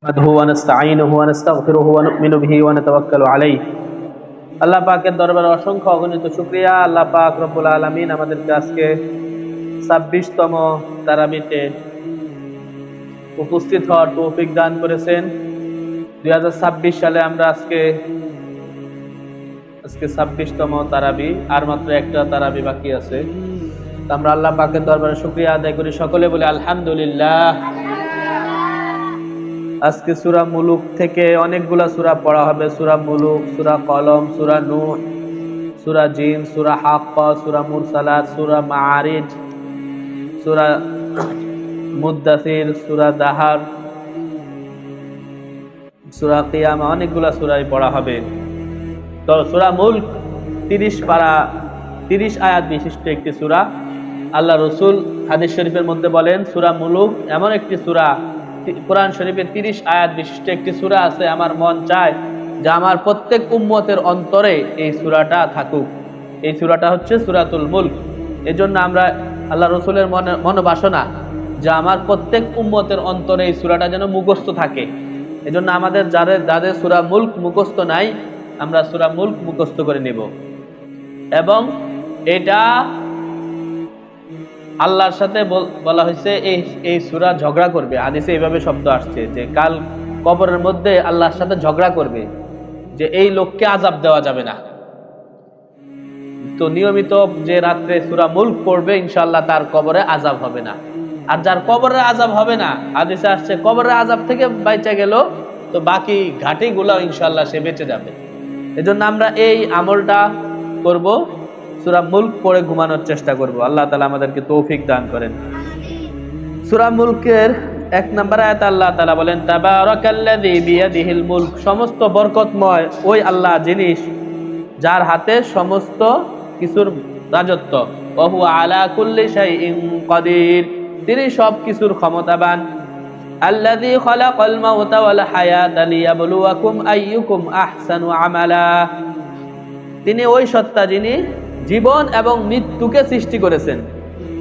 نحمده ونستعينه ونستغفره ونؤمن به ونتوكل عليه। আল্লাহ পাকের দরবারে অসংখ্য অগণিত শুকরিয়া। আল্লাহ পাক রব্বুল আলামিন আমাদেরকে আজকে 26তম তারাবিতে উপস্থিত হওয়ার তৌফিক দান করেছেন। 2026 সালে আমরা আজকে 26তম তারাবি, আর মাত্র একটা তারাবি বাকি আছে। আমরা আল্লাহ পাকের দরবারে শুকরিয়া আদায় করি, সকলে বলে আলহামদুলিল্লাহ। আজকে সূরা মুলুক থেকে অনেকগুলা সূরা পড়া হবে। সূরা মুলুক, সূরা কলম, সূরা নূহ, সূরা জিন, সূরা হাক্কা, সূরা মুরসালাত, সূরা মাআরিজ, সূরা মুদ্দাসির, সূরা দাহার, সূরা কিয়ামা, অনেকগুলা সূরাই পড়া হবে। তো সূরা মুলক 30 আয়াত বিশিষ্ট একটি সূরা। আল্লাহ রাসূল হাদিস শরীফের মধ্যে বলেন, সূরা মুলুক এমন একটি সূরা, কোরআন শরীফে 30 আয়াত বিশিষ্ট একটি সূরা আছে। আমার মন চায় যে আমার প্রত্যেক উম্মতের অন্তরে এই সূরাটা থাকুক। এই সূরাটা হচ্ছে সূরাতুল মুলক। এজন্য আমরা আল্লাহ রাসূলের মনোবাসনা যে আমার প্রত্যেক উম্মতের অন্তরে এই সূরাটা যেন মুখস্থ থাকে। এজন্য আমাদের যাদের সূরা মুলক মুখস্থ নাই, আমরা সূরা মুলক মুখস্থ করে নেব। এবং এটা আল্লাহর সাথে বলা হয়েছে এই সূরা ঝগড়া করবে। হাদিসে এইভাবে শব্দ আসছে যে কাল কবরের মধ্যে আল্লাহর সাথে ঝগড়া করবে যে এই লোককে আযাব দেওয়া যাবে না। তো নিয়মিত যে রাত্রে সূরা মুলক পড়বে, ইনশাআল্লাহ তার কবরে আযাব হবে না। আর যার কবরে আযাব হবে না, হাদিসে আসছে কবরের আযাব থেকে বাইচা গেল, তো বাকি ঘাটিগুলো ইনশাআল্লাহ সে বেঁচে যাবে। এজন্য আমরা এই আমলটা করব, সূরা মুলক পড়ে ঘুমানোর চেষ্টা করব। আল্লাহ তাআলা আমাদেরকে তৌফিক দান করেন। সূরা মুলকের 1 নম্বর আয়াতে আল্লাহ তাআলা বলেন, তাবারাকাল্লাযী বিয়াদিহিল মুলক, সমস্ত বরকতময় ওই আল্লাহ জিনিস যার হাতে সমস্ত কিছুর রাজত্ব। ওয়া হুয়া আলা কুল্লি শাইইন কাদির, তিনি সব কিছুর ক্ষমতাবান। আল্লাযী খালাকাল মাউতা ওয়াল হায়াতা লিয়াবলুয়াকুম আইয়ুকুম আহসানু আমালা, তিনি ওই সত্তা যিনি জীবন এবং মৃত্যুকে সৃষ্টি করেছেন।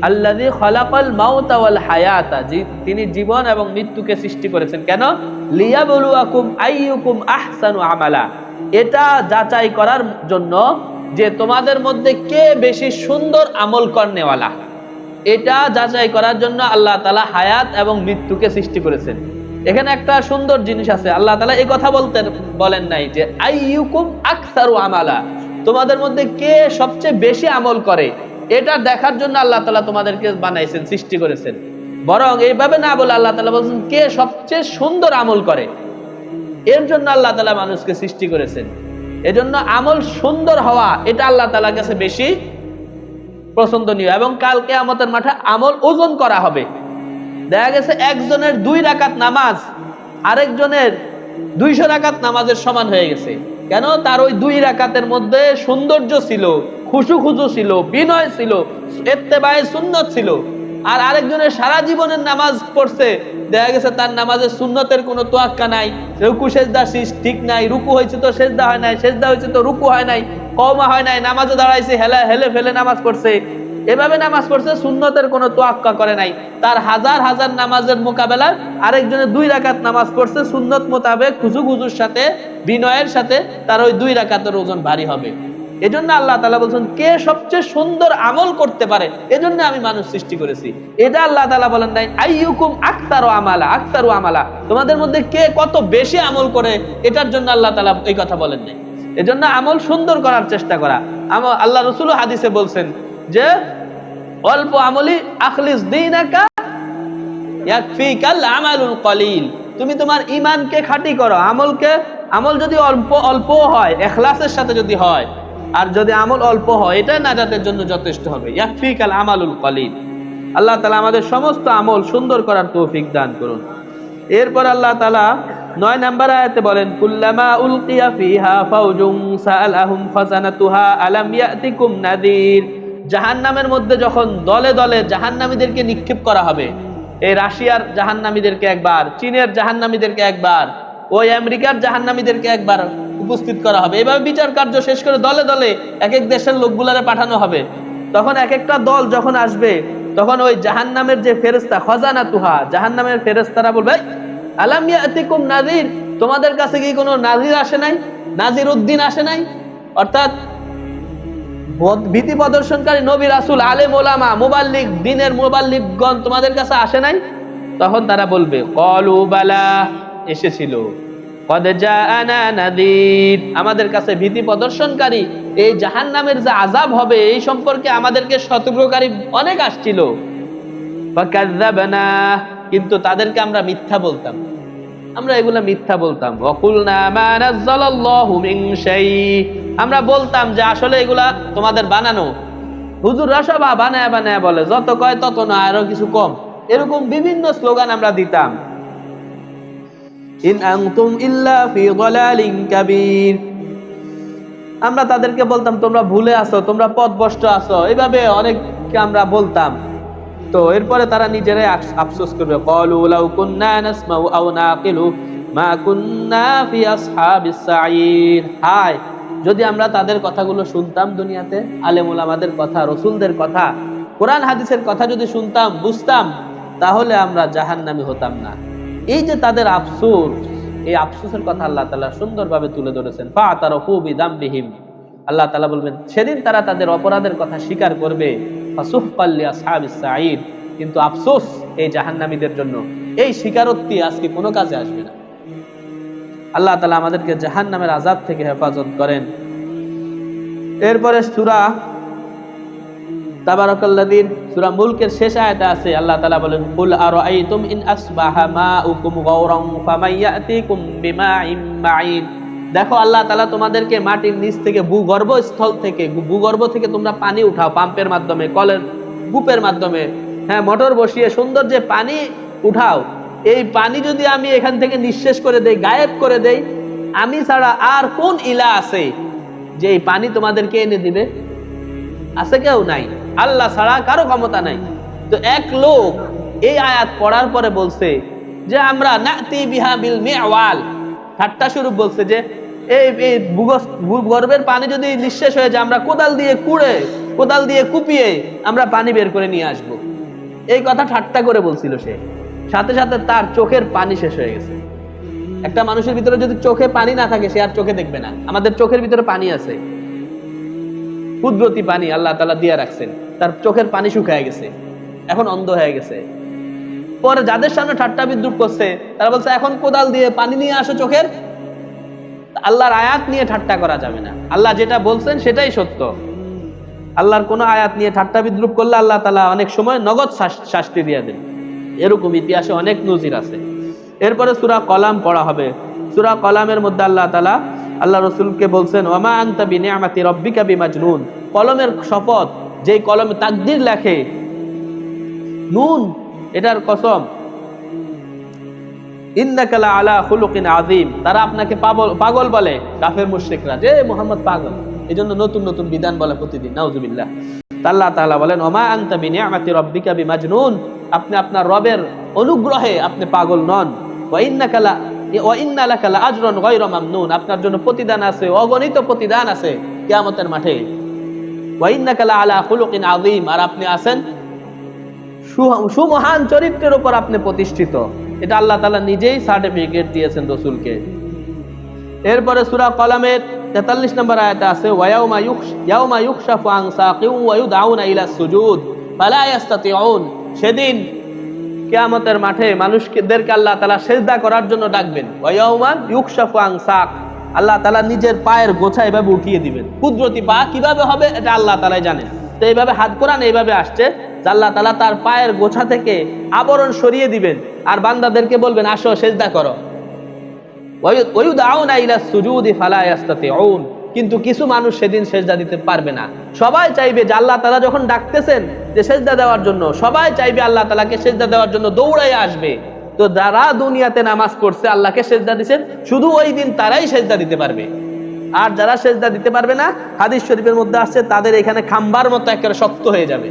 আল্লাযী খালাকাল মাউতা ওয়াল হায়াতা, তিনি জীবন এবং মৃত্যুকে সৃষ্টি করেছেন কেন? লিয়াবলুয়াকুম আইয়ুকুম আহসানু আমালা, এটা যাচাই করার জন্য যে তোমাদের মধ্যে কে বেশি সুন্দর আমল করনেওয়ালা। এটা যাচাই করার জন্য আল্লাহ তাআলা হায়াত এবং মৃত্যুকে সৃষ্টি করেছেন। এখানে একটা সুন্দর জিনিস আছে, আল্লাহ তাআলা এই কথা বলেন নাই যে আইয়ুকুম আকসারু আমালা, তোমাদের মধ্যে কে সবচেয়ে বেশি আমল করে। এটা দেখার জন্য আল্লাহ তাআলা তোমাদেরকে বানাইছেন, সৃষ্টি করেছেন। বরং এইভাবে না বলে আল্লাহ তাআলা বলছেন কে সবচেয়ে সুন্দর আমল করে। এর জন্য আল্লাহ তাআলা মানুষকে সৃষ্টি করেছেন। এজন্য আমল সুন্দর হওয়া এটা আল্লাহ তাআলার কাছে বেশি পছন্দনীয়। এবং কাল কিয়ামতের মাঠে আমল ওজন করা হবে। দেখা গেছে একজনের 2 রাকাত নামাজ আরেকজনের 200 রাকাত নামাজের সমান হয়ে গেছে। কেন? তার ওই 2 রাকাতের মধ্যে সৌন্দর্য ছিল, খুশু ছিল, বিনয় ছিল, ইত্তেবায়ে সুন্নত ছিল। আর আরেকজনের সারা জীবনের নামাজ পড়ছে, দেখা গেছে তার নামাজের সুন্নতের কোনো তোয়াক্কা নাই, রুকু সেজদা ঠিক নাই, রুকু হয়েছে তো সেজদা হয় নাই, সেজদা হয়েছে তো রুকু হয় নাই, কওমা হয় নাই, নামাজে দাঁড়াইছে হেলে ফেলে নামাজ পড়ছে, এভাবে নামাজ পড়ছে, সুন্নতের কোনো তোয়াক্কা করে নাই। তার হাজার হাজার নামাজের মোকাবেলা আরেকজনের 2 রাকাত নামাজ পড়ছে সুন্নত মোতাবেক, খুজুর সাথে, বিনয়ের সাথে, তার ওই 2 রাকাতের ওজন ভারী হবে। এজন্য আল্লাহ তাআলা বলছেন কে সবচেয়ে সুন্দর আমল করতে পারে, এজন্য আমি মানুষ সৃষ্টি করেছি। এটা আল্লাহ তাআলা বলেন নাই আইয়ুকুম আকতারু আমালা, তোমাদের মধ্যে কে কত বেশি আমল করে, এটার জন্য আল্লাহ তাআলা এই কথা বলেন নাই। এজন্য আমল সুন্দর করার চেষ্টা করা। আল্লাহ রাসূল হাদিসে বলছেন যে অল্প আমলি আখলিস দীনাকা ইয়াকফিকাল আমালুল কলিল, তুমি তোমার ঈমানকে খাঁটি করো। আমল যদি অল্প হয়, ইখলাসের সাথে যদি হয়, আর যদি আমল অল্প হয়, এটা নাজাতের জন্য যথেষ্ট হবে। ইয়াকফিকাল আমালুল কলিল। আল্লাহ তাআলা আমাদের সমস্ত আমল সুন্দর করার তৌফিক দান করুন। এরপর আল্লাহ তাআলা 9 নম্বর আয়াতে বলেন, কুল্লামা উলকিয়া ফিহা ফাউজুন সাআলাহুম খাজানাতুহা আলাম ইয়াতিকুম নাযীর, জাহান্নামের মধ্যে যখন দলে দলে জাহান্নামীদেরকে নিক্ষেপ করা হবে, এই রাশিয়ার জাহান্নামীদেরকে একবার, চীনের জাহান্নামীদেরকে একবার, ওই আমেরিকার জাহান্নামীদেরকে একবার উপস্থিত করা হবে। এভাবে বিচার কার্য শেষ করে দলে দলে এক এক দেশের লোকগুলারে পাঠানো হবে। তখন এক একটা দল যখন আসবে, তখন ওই জাহান্নামের যে ফেরেশতা খাজানাতুহা, জাহান্নামের ফেরেশতারা বলবে আলাম ইয়াতিকুম নাযির, তোমাদের কাছে কি কোনো নাযির আসে নাই, নাযির উদ্দিন আসে নাই? অর্থাৎ ভীতি প্রদর্শনকারী নবী রাসূল, আলেম ওলামা, মুবাল্লিগ, দ্বীনের মুবাল্লিগগণ তোমাদের কাছে আসে নাই? তখন তারা বলবে ক্বালু বালা, এসেছিল। ক্বাদ জাআনা নাযির, আমাদের কাছে ভীতি প্রদর্শনকারী, এই জাহান্নামের যে আযাব হবে এই সম্পর্কে আমাদেরকে সতর্ককারী অনেক আসছিল। ফাকাযযাবনা, কিন্তু তাদেরকে আমরা মিথ্যা বলতাম, আমরা এগুলা মিথ্যা বলতাম। ওয়াকুলনা মা নাযালাল্লাহু মিন শাই, আমরা বলতাম যে আসলে এগুলা তোমাদের বানানো, হুজুররা সব বানায় বানায় বলে, যত কয় তত না, আরো কিছু কম, এরকম বিভিন্ন স্লোগান আমরা দিতাম। ইন আনতুম ইল্লা ফি যালালিন কাবীর, আমরা তাদেরকে বলতাম তোমরা ভুলে আছো, তোমরা পথভ্রষ্ট আছো, এইভাবে অনেককে আমরা বলতাম। তো এরপরে তারা নিজেরাই আফসোস করবে, ক্বালু লাউ কুন্না নাসমাউ আও নাকিলু মা কুন্না ফি আসহাবিস সাঈর, হায় যদি আমরা তাদের কথাগুলো শুনতাম দুনিয়াতে, আলেম ওলামাদের কথা, রাসূলদের কথা, কোরআন হাদিসের কথা যদি শুনতাম, বুঝতাম, তাহলে আমরা জাহান্নামী হতাম না। এই যে তাদের আফসোস, এই আফসোসের কথা আল্লাহ তাআলা সুন্দরভাবে তুলে ধরেছেন। ফাতারাফু বিযামবিহিম, আল্লাহ তাআলা বলবেন সেদিন তারা তাদের অপরাধের কথা স্বীকার করবে। ফাসুহকাল লিআসহাবিস সাঈর, কিন্তু আফসোস এই জাহান্নামীদের জন্য, এই স্বীকারোক্তি আজকে কোনো কাজে আসবে না। আল্লাহ তাআলা আমাদেরকে জাহান্নামের আযাব থেকে হেফাজত করেন। এরপরে সূরা তাবারাকাল্লাযীর সূরা মুলকের শেষ আয়াতে আছে, আল্লাহ তাআলা বলেন কুল আরাআইতুম ইন আসবাহা মাউকুম গাওরান ফামাইয়াতিকুম বিমাইন মাইন, দেখো আল্লাহ তাআলা তোমাদেরকে মাটির নিচ থেকে, ভূগর্ভস্থল থেকে, ভূগর্ভ থেকে তোমরা পানি উঠাও পাম্পের মাধ্যমে, কলের কূপের মাধ্যমে, হ্যাঁ মোটর বসিয়ে সুন্দর যে পানি উঠাও, এই পানি যদি আমি এখান থেকে নিঃশেষ করে দেই, গায়েব করে দেই, আমি ছাড়া আর কোন ইলা আছে যে এই পানি তোমাদেরকে এনে দিবে? আছে কেউ নাই, আল্লাহ ছাড়া কারো ক্ষমতা নাই। তো এক লোক এই আয়াত পড়ার পরে বলছে যে আমরা নাতি বিহা বিল মিআওয়াল, ঠাট্টা স্বরূপ বলছে যে এই ভূগর্ভের পানি যদি নিঃশেষ হয়ে যায়, আমরা কোদাল দিয়ে কুড়ে, কোদাল দিয়ে কুপিয়ে আমরা পানি বের করে নিয়ে আসব। এই কথা ঠাট্টা করে বলছিল সে, সাথে সাথে তার চোখের পানি শেষ হয়ে গেছে। একটা মানুষের ভিতরে যদি চোখে পানি না থাকে, সে আর চোখে দেখবে না। আমাদের চোখের ভিতরে পানি আছে, কুদরতি পানি আল্লাহ তাআলা দিয়ে রাখছেন, তার চোখের পানি শুকিয়ে গেছে, এখন অন্ধ হয়ে গেছে। পরে যাদের সামনে ঠাট্টা বিদ্রুপ করছে, তারা বলছে এখন কোদাল দিয়ে পানি নিয়ে আসো চোখের। আল্লাহর আয়াত নিয়ে ঠাট্টা করা যাবে না, আল্লাহ যেটা বলছেন সেটাই সত্য। আল্লাহর কোন আয়াত নিয়ে ঠাট্টা বিদ্রুপ করলে আল্লাহ তাআলা অনেক সময় নগদ শাস্তি দিয়ে দেন, এরকম ইতিহাসে অনেক নজির আছে। এরপরে সূরা কলাম পড়া হবে। সূরা কলামের মধ্যে আল্লাহ তাআলা আল্লাহ রাসূলকে বলছেন ওয়ামা আনতা বিনিআমাতি রাব্বিকা বিমাজনুন, কলমের শপথ, যেই কলমে তাকদীর লেখে, নুন এটার কসম, ইন্নাকা লা আলা খুলুকিন আযীম, তারা আপনাকে পাগল বলে, কাফের মুশরিকরা, যে মুহাম্মদ পাগল, এজন্য নতুন নতুন বিধান বলে প্রতিদিন, নাউজুবিল্লাহ। আল্লাহ তাআলা বলেন ওমা আনতা বিনিআমাতি রাব্বিকা বিমাজনুন, আপনি আপনার রবের অনুগ্রহে আপনি পাগল নন। ওয়া ইন্না লাকা লা আজরান গায়রা মামনুন, আপনার জন্য প্রতিদান আছে, অগণিত প্রতিদান আছে কিয়ামতের মাঠে। ওয়া ইন্নাকা লা আলা খুলুকিন আযীম, আর আপনি আছেন সুমহান চরিত্রের উপর আপনি প্রতিষ্ঠিত। এটা আল্লাহ তাআলা নিজেই সার্টিফিকেট দিয়েছেন রাসূলকে। এরপরে সূরা কলামের 43 নম্বর আয়াতে আছে ইয়াউমা ইউকশাফু আন সাকিন ওয়া ইউদআউনা ইলা সুজুদ ফালা ইস্তাতিউন, সেদিন কিয়ামতের মাঠে মানুষদেরকে আল্লাহ তাআলা সিজদা করার জন্য ডাকবেন। ওয়া ইয়াউমা ইউকশাফু আন সাক, আল্লাহ তাআলা নিজের পায়ের গোছা এভাবে উঠিয়ে দিবেন। কুদরতি পা কিভাবে হবে এটা আল্লাহ তাআলাই জানেন। তো এইভাবে হাত কোরআন এইভাবে আসছে যে আল্লাহ তাআলা তার পায়ের গোছা থেকে আবরণ সরিয়ে দিবেন, আর বান্দাদেরকে বলবেন আসো সিজদা করো। ওয়া ইউদআউনা ইলা সুজুদি ফালা ইস্তাতিউন, কিন্তু কিছু মানুষ সেদিন সিজদা দিতে পারবে না। সবাই চাইবে যে আল্লাহ তাআলা যখন ডাকতেছেন যে সিজদা দেওয়ার জন্য, সবাই চাইবে আল্লাহ তাআলাকে সিজদা দেওয়ার জন্য দৌড়াইয়া আসবে। তো যারা দুনিয়াতে নামাজ পড়ছে, আল্লাহকে সিজদা দিবেন, শুধু ওই দিন তারাই সিজদা দিতে পারবে। আর যারা সিজদা দিতে পারবে না, হাদিস শরীফের মধ্যে আসছে তাদের এখানে খাম্বার মতো একেবারে শক্ত হয়ে যাবে।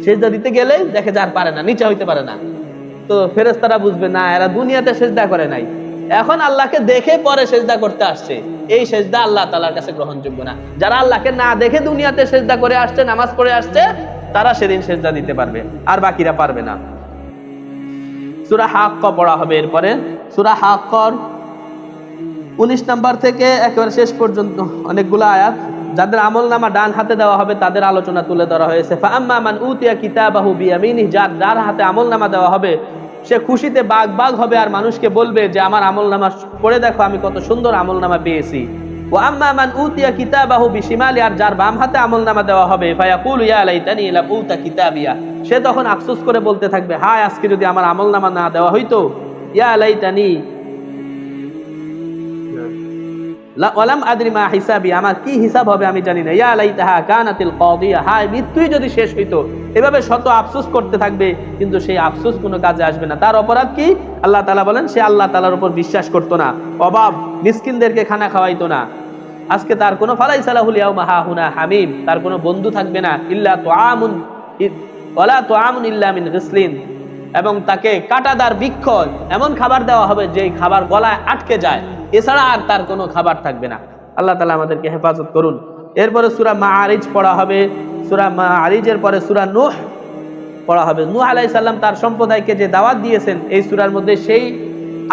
সিজদা দিতে গেলে দেখে যার পারে না, নিচে হইতে পারে না। তো ফেরেশতারা বুঝবে না এরা দুনিয়াতে সিজদা করে নাই, এখন আল্লাহকে দেখে পরে সিজদা করতে আসছে, এই সিজদা আল্লাহ তাআলার কাছে গ্রহণযোগ্য না। যারা আল্লাহকে না দেখে দুনিয়াতে সিজদা করে আসছে, নামাজ পড়ে আসছে, তারা সেদিন সিজদা দিতে পারবে, আর বাকিরা পারবে না। সূরা হাক্কা পড়া হবে। এরপরে সূরা হাক্কার 19 নাম্বার থেকে একেবারে শেষ পর্যন্ত অনেকগুলো আয়াত, যাদের আমলনামা ডান হাতে দেওয়া হবে তাদের আলোচনা তুলে ধরা হয়েছে। ফাআম্মা মান উতিয়া কিতাবাহু বিয়ামিনিহি, যার হাতে আমলনামা দেওয়া হবে সে খুশিতে বাগ বাগ হবে আর মানুষকে বলবে যে আমার আমলনামা পড়ে দেখো আমি কত সুন্দর আমলনামা পেয়েছি। ওয়া আম্মা মান উতিয়া কিতাবাহু বিশিমালি, আর যার বাম হাতে আমলনামা দেওয়া হবে ফায়াকুলু ইয়া লাইতানি লাম উতা কিতাবিয়া, সে তখন আফসোস করে বলতে থাকবে হায় আজকে যদি আমার আমলনামা না দেওয়া হইতো, ইয়া লাইতানি ওয়ালাম আদরি মা হিসাবি, আমার কি হিসাব হবে আমি জানি না, ইয়া লাইতাহা কানাতিল কাদিয়া, হায় মৃত্যুই যদি শেষ হইতো। এভাবে শত আফসোস করতে থাকবে, কিন্তু সেই আফসোস কোনো কাজে আসবে না। তার অপরাধ কি? আল্লাহ তাআলা বলেন সে আল্লাহ তাআলার উপর বিশ্বাস করতো না, অভাব মিসকিনদেরকে খানা খাওয়াইতো না। আজকে তার কোনো ফালাইসা লাহুল ইয়াউমা হাহুনা হামিম, তার কোনো বন্ধু থাকবে না, ইল্লা তুআমুন ওয়ালা তুআমুন ইল্লা মিন গিসলিন, এবং তাকে কাঁটাদার বৃক্ষ এমন খাবার দেওয়া হবে যে খাবার গলায় আটকে যায়, এছাড়া আর তার কোনো খাবার থাকবে না। আল্লাহ তাআলা আমাদেরকে হেফাজত করুন। এরপরে সূরা মাআরিজ পড়া হবে। সূরা মাআরিজের পরে সূরা নূহ পড়া হবে। নূহ আলাইহিস সালাম তার সম্প্রদায়কে যে দাওয়াত দিয়েছেন এই সূরার মধ্যে সেই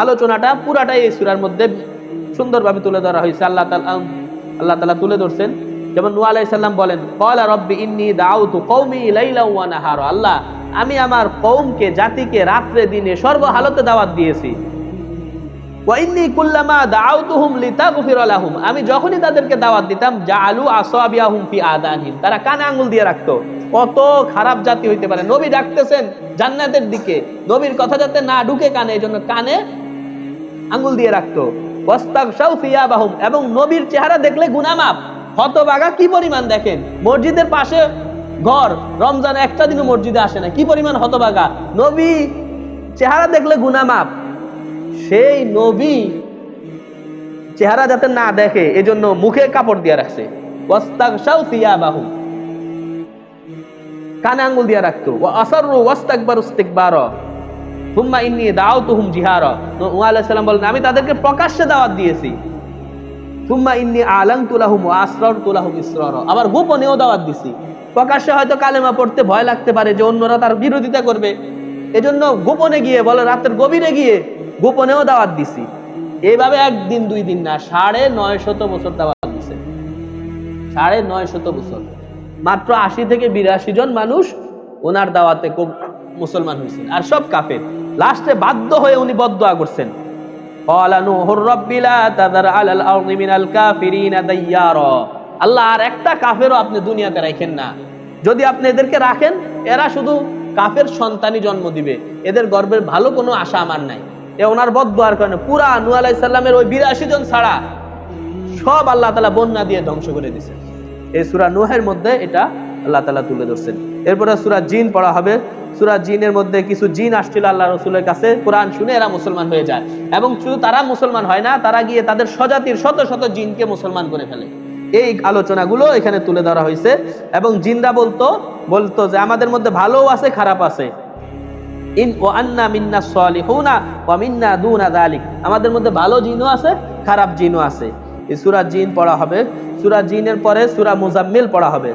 আলোচনাটা পুরাটাই এই সূরার মধ্যে সুন্দরভাবে তুলে ধরা হয়েছে। আল্লাহ তাআলা তুলে ধরছেন, যেমন নূহ আলাইহিস সালাম বলেন ক্বালা রাব্বি ইন্নী দাউতু কওমি লাইলা ওয়া নাহারা, আল্লাহ আমি আমার কওমকে জাতিকে রাত্রে দিনে সর্বহালতে দাওয়াত দিয়েছি। ওয়া ইন্নী কুল্লামা দাউতুহুম লিতাগফিরা লাহুম, আমি যখনই তাদেরকে দাওয়াত দিতাম জাআলু আসাবিয়াহুম ফি আদানহিম, তারা কানে আঙ্গুল দিয়ে রাখতো। কত খারাপ জাতি হইতে পারে, নবী ডাকতেছেন জান্নাতের দিকে, নবীর কথা যাতে না ঢুকে কানে, এজন্য কানে আঙ্গুল দিয়ে রাখতো। ওয়াস্তাগশাউ সিয়াবাহুম, এবং নবীর চেহারা দেখলে গুনাহ মাফ। হতভাগা কি পরিমাণ দেখেন, মসজিদের পাশে ঘর, রমজান একটা দিনও মসজিদে আসে না, কি পরিমাণ হতভাগা। নবী চেহারা দেখলে গুনাহ মাফ, সেই নবী চেহারা যাতে না দেখে এজন্য মুখে কাপড় দিয়ে রাখছে। ওয়াস্তাগশাউ সিয়াবাহুম, কানে আঙ্গুল দিয়ে রাখতো। ওয়া আসাররু ওয়াস্তাকবারু ইস্তিকবারা সুম্মা ইন্নী দাউতুহুম জিহারা, নূহ আলাইহিস সালাম বলেন আমি তাদেরকে প্রকাশ্যে দাওয়াত দিয়েছি। সুম্মা ইন্নী আলানতু লাহুম ওয়া আসরারতু লাহুম ইসরারা, আবার গোপনেও দাওয়াত দিছি। প্রকাশ্যে হয়তো কালেমা পড়তে ভয় লাগতে পারে যে অন্যরা তার বিরোধিতা করবে, এজন্য গোপনে গিয়ে বলে রাতের গভীরে গিয়ে গোপনেও দাওয়াত দিছি। এইভাবে একদিন দুই দিন না, ৯৫০ বছর দাওয়াত দিছে। ৯৫০ বছর, মাত্র ৮০ থেকে ৮২ জন মানুষ ওনার দাওয়াতে মুসলমান হয়েছেন, আর সব কাফের। লাস্টে বাধ্য হয়ে উনি বদদুয়া করছেন, ক্বালা নূহুর রাব্বি লা তাযার আলাল আরদি মিনাল কাফিরিনা দাইয়ারা, আল্লাহ আর একটা কাফেরও আপনি দুনিয়াতে রাখেন না, যদি আপনি এদেরকে রাখেন এরা শুধু কাফের সন্তানই জন্ম দিবে, এদের গর্বের ভালো কোনো আশা আমার নাই। এ ওনার বদদুয়ার কারণে পুরা নূহ আলাইহিস সালামের ওই ৮২ জন ছাড়া সব আল্লাহ তাআলা বন্যা দিয়ে ধ্বংস করে দিয়েছেন। এই সূরা নূহের মধ্যে এটা আল্লাহ তাআলা তুলে ধরছেন। এরপরে সূরা জিন পড়া হবে। সূরা জিনের মধ্যে কিছু জিন আসছিল আল্লাহ রাসূলের কাছে, কোরআন শুনে এরা মুসলমান হয়ে যায়, এবং শুধু তারা মুসলমান হয় না, তারা গিয়ে তাদের স্বজাতির শত শত জিনকে মুসলমান করে ফেলে। এই আলোচনাগুলো এখানে তুলে ধরা হয়েছে। এবং জিনরা বলতো যে আমাদের মধ্যে ভালোও আছে খারাপ আছে, ইন ওয়া আন্না মিন্না সালিহুনা ওয়া মিন্না দুনা যালিক, আমাদের মধ্যে ভালো জিনও আছে খারাপ জিনও আছে। এই সূরা জিন পড়া হবে। সূরা জিনের পরে সূরা মুজাম্মিল পড়া হবে।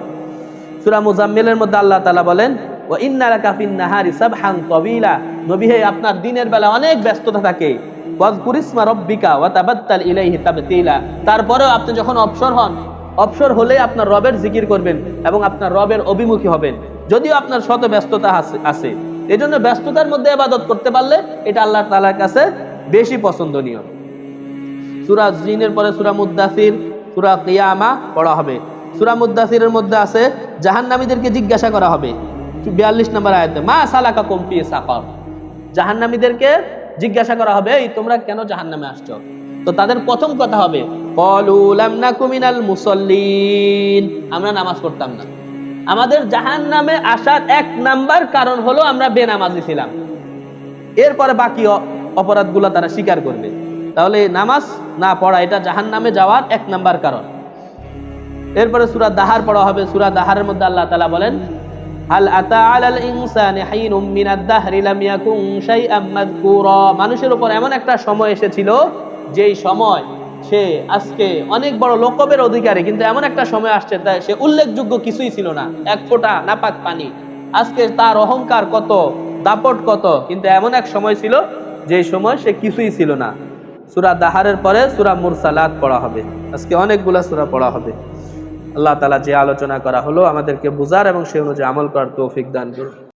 সূরা মুজাম্মিলের মধ্যে আল্লাহ তাআলা বলেন ওয়া ইন্না লাকা ফিন নাহারি সাবহান তাওয়িলা, নবী হে আপনার দিনের বেলা অনেক ব্যস্ততা থাকে, ওয়াজকুর ইসমা রাব্বিকা ওয়া তাবাত্তাল ইলাইহি তাবতিলা, তারপরেও আপনি যখন অবসর হলে আপনার রবের জিকির করবেন এবং আপনার রবের অভিমুখী হবেন, যদিও আপনার শত ব্যস্ততা আছে। এজন্য ব্যস্ততার মধ্যে ইবাদত করতে পারলে এটা আল্লাহ তাআলার কাছে বেশি পছন্দনীয়। সূরা জিনের পরে সূরা মুদ্দাসির, সূরা কিয়ামা পড়া হবে। সূরা মুদ্দাসিরের মধ্যে আছে জাহান্নামীদেরকে জিজ্ঞাসা করা হবে 42 নম্বর আয়াতে, মা সালাকাকুম ফি সাকার, জাহান্নামীদেরকে জিজ্ঞাসা করা হবে এই তোমরা কেন জাহান্নামে আসছো? তো তাদের প্রথম কথা হবে ক্বালু লাম নাকু মিনাল মুসাল্লিন, আমরা নামাজ পড়তাম না। আমাদের জাহান্নামে আসার এক নাম্বার কারণ হলো আমরা বেনামাজি ছিলাম। এরপরে বাকি অপরাধগুলো তারা স্বীকার করবে। তাহলে নামাজ না পড়া এটা জাহান্নামে যাওয়ার এক নাম্বার কারণ। এরপরে সূরা দাহার পড়া হবে। সূরা দাহারের মধ্যে আল্লাহ তাআলা বলেন হাল আতা আলাল ইনসানি হাইনুম মিনাদ দাহরি লাম ইয়াকুন শাইআম মাযকুরা, মানুষের উপর এমন একটা সময় এসেছিল যেই সময় সে আজকে অনেক বড় লোকবের অধিকারী, কিন্তু এমন একটা সময় আসছে তাই সে উল্লেখযোগ্য কিছুই ছিল না, এক ফোঁটা নাপাক পানি। আজকে তার অহংকার কত দাপট কত, কিন্তু এমন এক সময় ছিল যে সময় সে কিছুই ছিল না। সূরা দাহারের পরে সূরা মুরসালাত পড়া হবে, আজকে অনেকগুলা সূরা পড়া হবে। আল্লাহ তাআলা যে আলোচনা করা হলো আমাদেরকে বুঝার এবং সে অনুযায়ী আমল করার তৌফিক দান করুন।